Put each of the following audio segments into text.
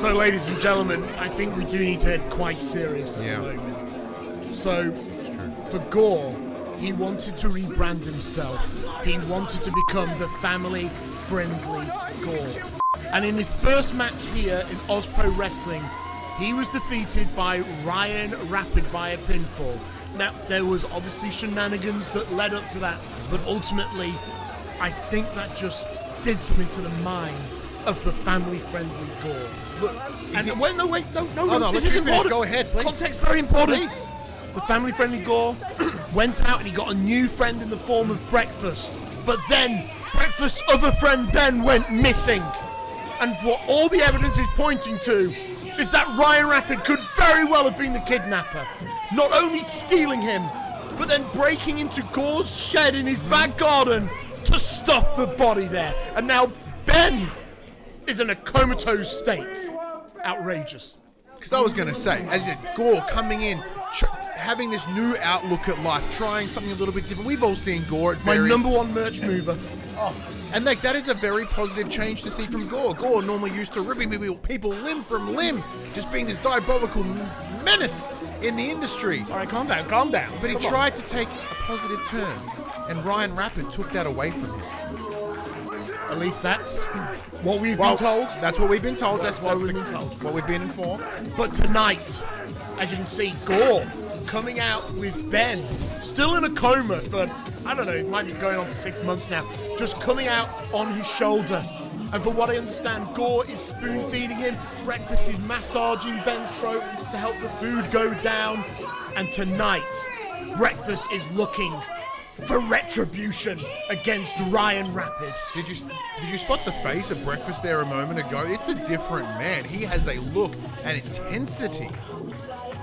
So, ladies and gentlemen, I think we do need to get quite serious at the moment. So, for Gore, he wanted to rebrand himself. He wanted to become the family-friendly Gore. And in his first match here in Oz Pro Wrestling, he was defeated by Ryan Rapid via pinfall. Now, there was obviously shenanigans that led up to that, but ultimately, I think that just did something to the mind of the family-friendly Gore. Look, no, this is important. Go ahead, please. Context very important. Please. The family-friendly Gore went out and he got a new friend in the form of Breakfast. But then, Breakfast's other friend Ben went missing. And what all the evidence is pointing to is that Ryan Rapid could very well have been the kidnapper. Not only stealing him, but then breaking into Gore's shed in his back garden to stuff the body there. And now Ben is in a comatose state. Outrageous. Because I was going to say, as Gore coming in, having this new outlook at life, trying something a little bit different. We've all seen Gore at My number one merch mover. Oh, and that is a very positive change to see from Gore. Gore normally used to ripping people limb from limb, just being this diabolical menace in the industry. All right, calm down. But he tried to take a positive turn, and Ryan Rapid took that away from him. At least that's what we've been told. That's what we've been told. That's what we've been told. What we've been informed. But tonight, as you can see, Gore coming out with Ben, still in a coma for, I don't know, it might be going on for 6 months now, just coming out on his shoulder. And from what I understand, Gore is spoon-feeding him. Breakfast is massaging Ben's throat to help the food go down. And tonight, Breakfast is looking for retribution against Ryan Rapid. Did you spot the face of Breakfast there a moment ago? It's a different man. He has a look and intensity.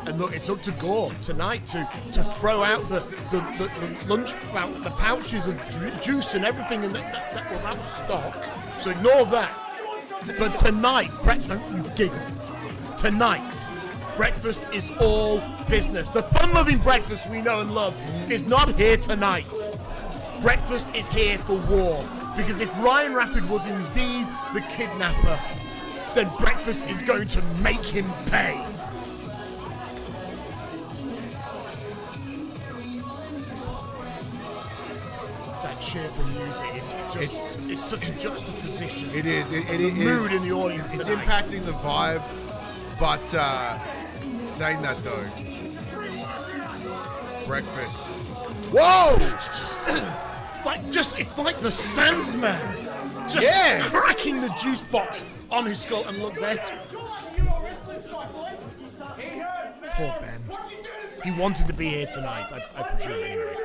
And look, it's up to Gore tonight to throw out the lunch, the pouches of juice and everything, and that will have stock. So ignore that. But tonight, don't you giggle. Tonight, Breakfast is all business. The fun-loving Breakfast we know and love is not here tonight. Breakfast is here for war. Because if Ryan Rapid was indeed the kidnapper, then Breakfast is going to make him pay. That cheerful music, it's such a juxtaposition. It is. It the is. Mood in the audience It's tonight. impacting the vibe. But saying that though, Breakfast. Whoa! It's like the Sandman, just cracking the juice box on his skull. And look, there's poor Ben. He wanted to be here tonight, I presume anyway.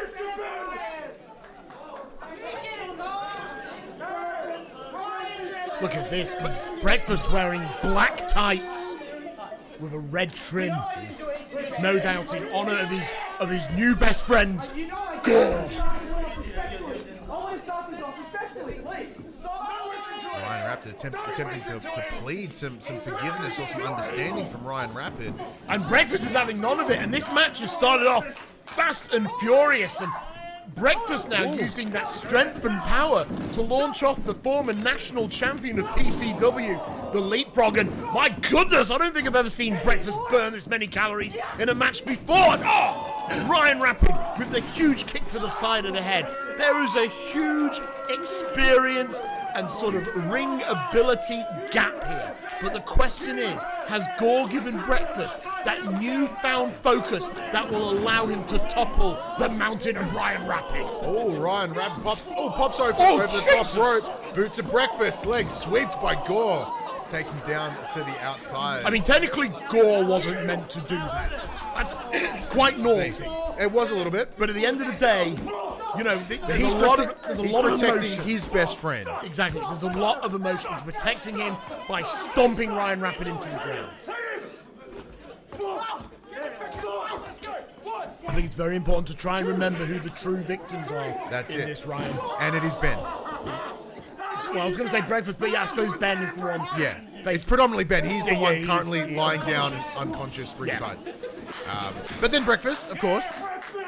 Look at this, Breakfast wearing black tights with a red trim, no doubt in honor of his new best friend, Gore. Ryan Rapid attempting to plead some forgiveness or some understanding from Ryan Rapid. And Breakfast is having none of it, and this match has started off fast and furious, and Breakfast now using that strength and power to launch off the former national champion of PCW, the Leapfrog. And my goodness, I don't think I've ever seen Breakfast burn this many calories in a match before. And Ryan Rapid with the huge kick to the side of the head. There is a huge experience and sort of ring ability gap here. But the question is, has Gore given Breakfast that newfound focus that will allow him to topple the mountain of Ryan Rapid? Oh, Ryan Rapid pops over the top rope. Boot to Breakfast, legs swept by Gore. Takes him down to the outside. I mean, technically, Gore wasn't meant to do that. That's quite naughty. It was a little bit. But at the end of the day, you know, there's he's a lot of protecting emotion. His best friend. Exactly. There's a lot of emotion. He's protecting him by stomping Ryan Rapid into the ground. I think it's very important to try and remember who the true victims are in this, Ryan. And it is Ben. Well, I was going to say Breakfast, but yeah, I suppose Ben is the one. Yeah, it's predominantly Ben. He's the one currently lying down unconscious ringside. But then Breakfast, of course,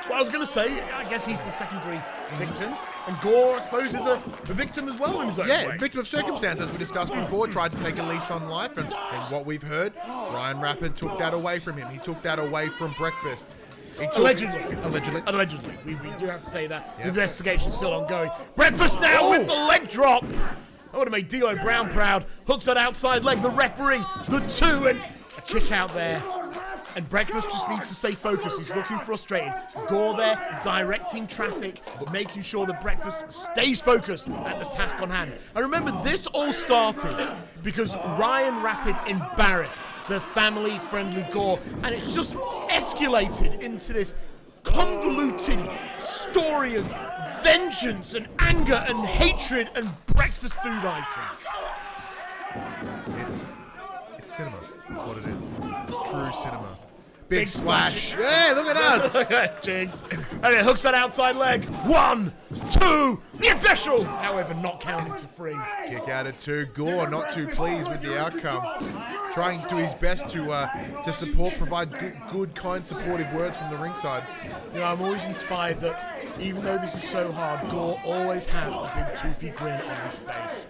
Well, I was going to say, I guess he's the secondary victim. And Gore, I suppose, is a victim as well in his own way. Yeah, victim of circumstance, as we discussed before, tried to take a lease on life, and what we've heard, Ryan Rapid took that away from him. He took that away from Breakfast. Allegedly. Allegedly. We do have to say that. The investigation's still ongoing. Breakfast now with the leg drop. I would have made D'Lo Brown proud. Hooks that outside leg. The referee, the 2, and a kick out there. And Breakfast just needs to stay focused. He's looking frustrated. Gore there, directing traffic, making sure that Breakfast stays focused at the task on hand. And remember, this all started because Ryan Rapid embarrassed the family-friendly Gore. And it's just escalated into this convoluted story of vengeance and anger and hatred and breakfast food items. It's cinema. That's what it is. It's true cinema. Big splash. Yeah, look at us. Look at Jigs. And it hooks that outside leg. 1, 2, the official. However, not counting to 3. Kick out at 2. Gore not too pleased with the outcome. Trying to do his best to support, provide good, kind, supportive words from the ringside. You know, I'm always inspired that even though this is so hard, Gore always has a big toothy grin on his face.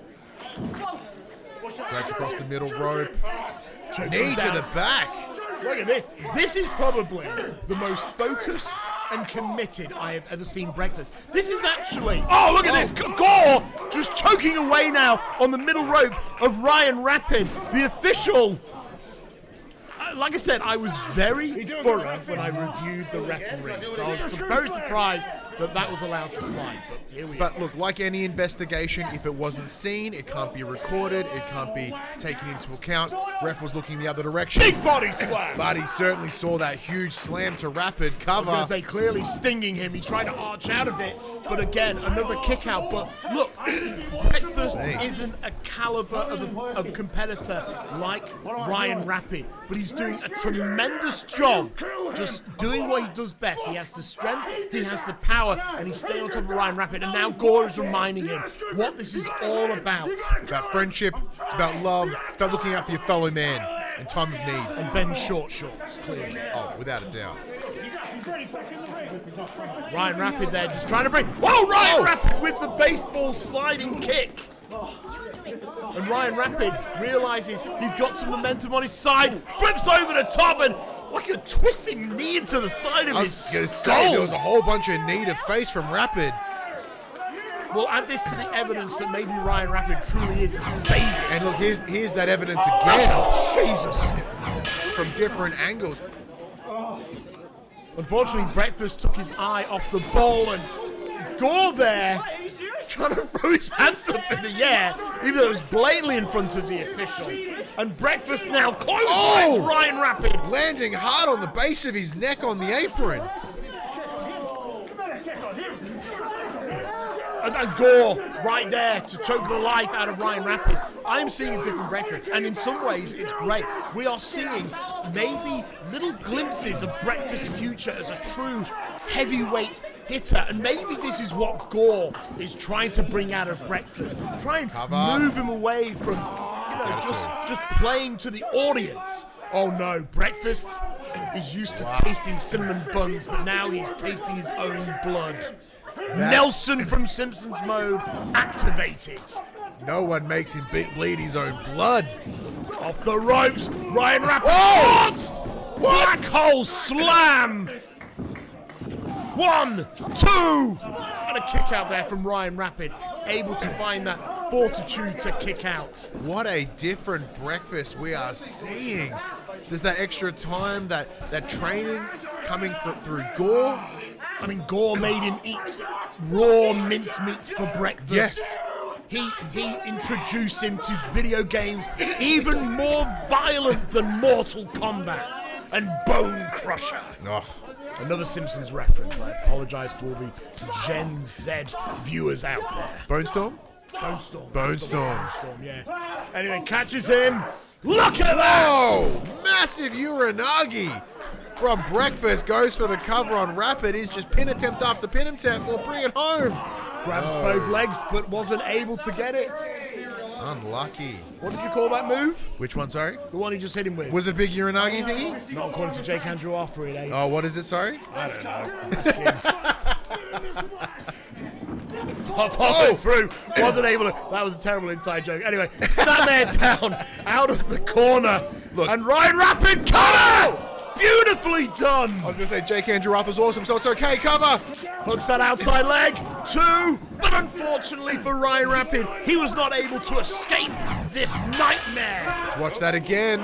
Dragged across the middle rope. Knee to the back. Look at this. This is probably the most focused and committed I have ever seen Breakfast. This is actually... Oh, look at this. Gore just choking away now on the middle rope of Ryan Rapid. The official... Like I said, I was very thorough when I reviewed the referee. So I was very surprised that was allowed to slide. But here we are. But look, like any investigation, if it wasn't seen, it can't be recorded, it can't be taken into account. Ref was looking the other direction. Big body slam! But he certainly saw that huge slam to Rapid cover. I was going to say, clearly stinging him. He's trying to arch out of it. But again, another kick out. But look, Breakfast isn't a caliber of competitor like Ryan Rapid. But he's doing a tremendous job just doing what he does best. He has the strength, he has the power, and he's staying on top of Ryan Rapid. And now Gore is reminding him what this is all about. It's about friendship, it's about love, it's about looking out for your fellow man in time of need. And Ben's short shorts, clearly. Oh, without a doubt. Ryan Rapid there just trying to bring... Whoa, Ryan Rapid with the baseball sliding kick. And Ryan Rapid realizes he's got some momentum on his side, flips over the top, and like a twisting knee into the side of his skull. There was a whole bunch of knee to face from Rapid. We'll add this to the evidence that maybe Ryan Rapid truly is a sadist. And look, here's that evidence again. Oh, Jesus. From different angles. Unfortunately, Breakfast took his eye off the ball, and Gore there trying to throw his hands up in the air, even though it was blatantly in front of the official. And Breakfast now clotheslines Ryan Rapid. Landing hard on the base of his neck on the apron. And Gore right there to choke the life out of Ryan Rapid. I'm seeing a different Breakfast, and in some ways it's great. We are seeing maybe little glimpses of Breakfast's future as a true heavyweight hitter, and maybe this is what Gore is trying to bring out of Breakfast. Try and move him away from just playing to the audience. Oh no, Breakfast is used to tasting cinnamon buns, but now he's tasting his own blood. Nelson from Simpsons mode activated. No one makes him bleed his own blood. Off the ropes, Ryan Rapid. What? Black hole slam. 1, 2, and a kick out there from Ryan Rapid, able to find that fortitude to kick out. What a different Breakfast we are seeing. There's that extra time, that training coming through Gore. I mean, Gore made him eat raw mincemeat for breakfast. Yeah. He introduced him to video games even more violent than Mortal Kombat and Bone Crusher. Ugh. Another Simpsons reference. I apologize to all the Gen Z viewers out there. Bonestorm? Bonestorm, yeah. Anyway, catches him. Look at that! Oh, massive Uranagi from Breakfast goes for the cover on Rapid. He's just pin attempt after pin attempt. We'll bring it home. Grabs both legs, but wasn't able to get it. Unlucky. What did you call that move? Which one, sorry? The one he just hit him with. Was it a big Uranagi thingy? Not according to Jake Andrew Arthur, it ain't. Oh, what is it, sorry? I don't know. Halfway through, wasn't able to. That was a terrible inside joke. Anyway, Snapmare down, out of the corner. Look. And Ryan Rapid cover! Beautifully done! I was going to say Jake Andrew Arthur's awesome, so it's okay, cover! Hooks that outside leg, 2, but unfortunately for Ryan Rapid, he was not able to escape this nightmare. Watch that again.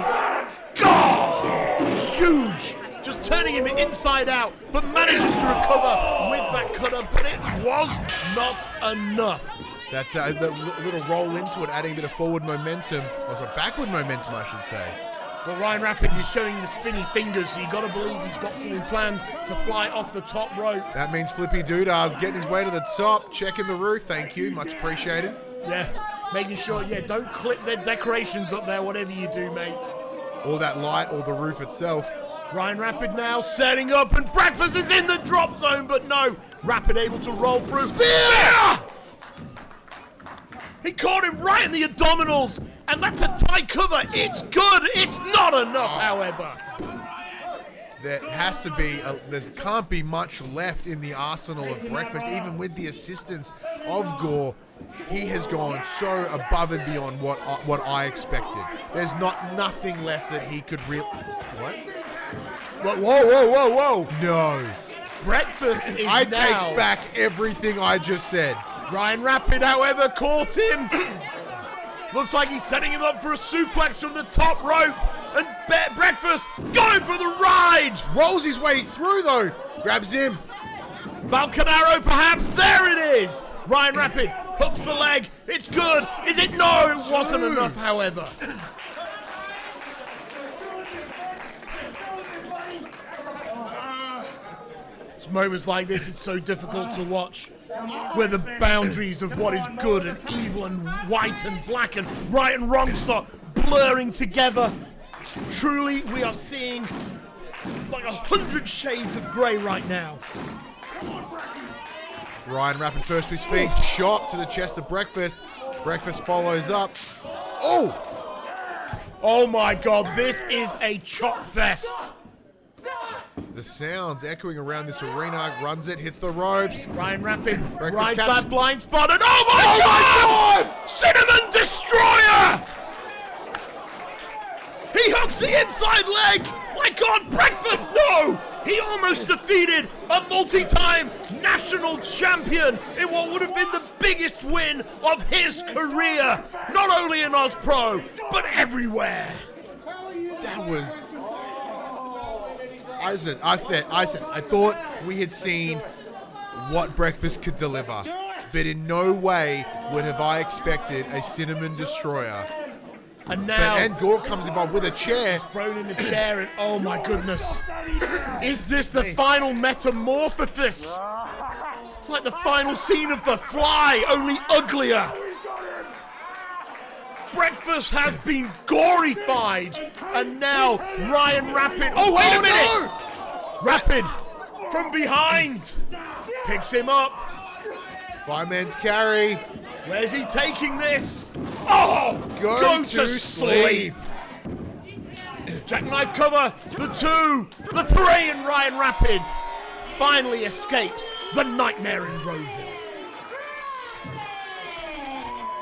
God! Huge! Just turning him inside out, but manages to recover with that cutter, but it was not enough. That the little roll into it, adding a bit of forward momentum, or sorry, backward momentum, I should say. Well, Ryan Rapid is showing the spinny fingers, so you got to believe he's got something planned to fly off the top rope. That means Flippy Doodah's getting his way to the top, checking the roof. Thank you, much appreciated. Yeah, making sure, don't clip their decorations up there, whatever you do, mate. Or that light, or the roof itself. Ryan Rapid now setting up, and Breakfast is in the drop zone, but no, Rapid able to roll through. Spear! He caught him right in the abdominals, and that's a tight cover. It's good. It's not enough, however. There has to be, there can't be much left in the arsenal of Breakfast, even with the assistance of Gore. He has gone so above and beyond what I expected. There's nothing left that he could really. What? Whoa. No. Breakfast is I now. take back everything I just said. Ryan Rapid, however, caught him. Looks like he's setting him up for a suplex from the top rope. And Breakfast going for the ride. Rolls his way through, though. Grabs him. Valcanaro, perhaps. There it is. Ryan Rapid hooks the leg. It's good. Is it? No, it wasn't enough, however. It's moments like this, it's so difficult to watch, where the boundaries of what is good and evil and white and black and right and wrong start blurring together. Truly, we are seeing like 100 shades of grey right now. Ryan Rapid first to his feet, shot to the chest of Breakfast. Breakfast follows up. Oh! Oh my God, this is a chop fest. The sounds echoing around this arena, runs it, hits the ropes. Ryan Rapid Breakfast rides catches- that blind spot, and oh my God! Cinnamon Destroyer! He hooks the inside leg! My God, Breakfast, no! He almost defeated a multi-time national champion in what would have been the biggest win of his career, not only in Oz-Pro, but everywhere. That was... I thought we had seen what Breakfast could deliver, but in no way would have I expected a Cinnamon Destroyer. And now... And Gore comes involved with a chair. Thrown in the chair, and oh my goodness. Is this the final metamorphosis? It's like the final scene of The Fly, only uglier. Breakfast has been gorified, and now Ryan Rapid. Oh, wait a minute! Rapid from behind picks him up. Fireman's carry. Where's he taking this? Oh, Go to sleep. Jackknife cover, the 2, the 3, and Ryan Rapid finally escapes the nightmare in Roseville.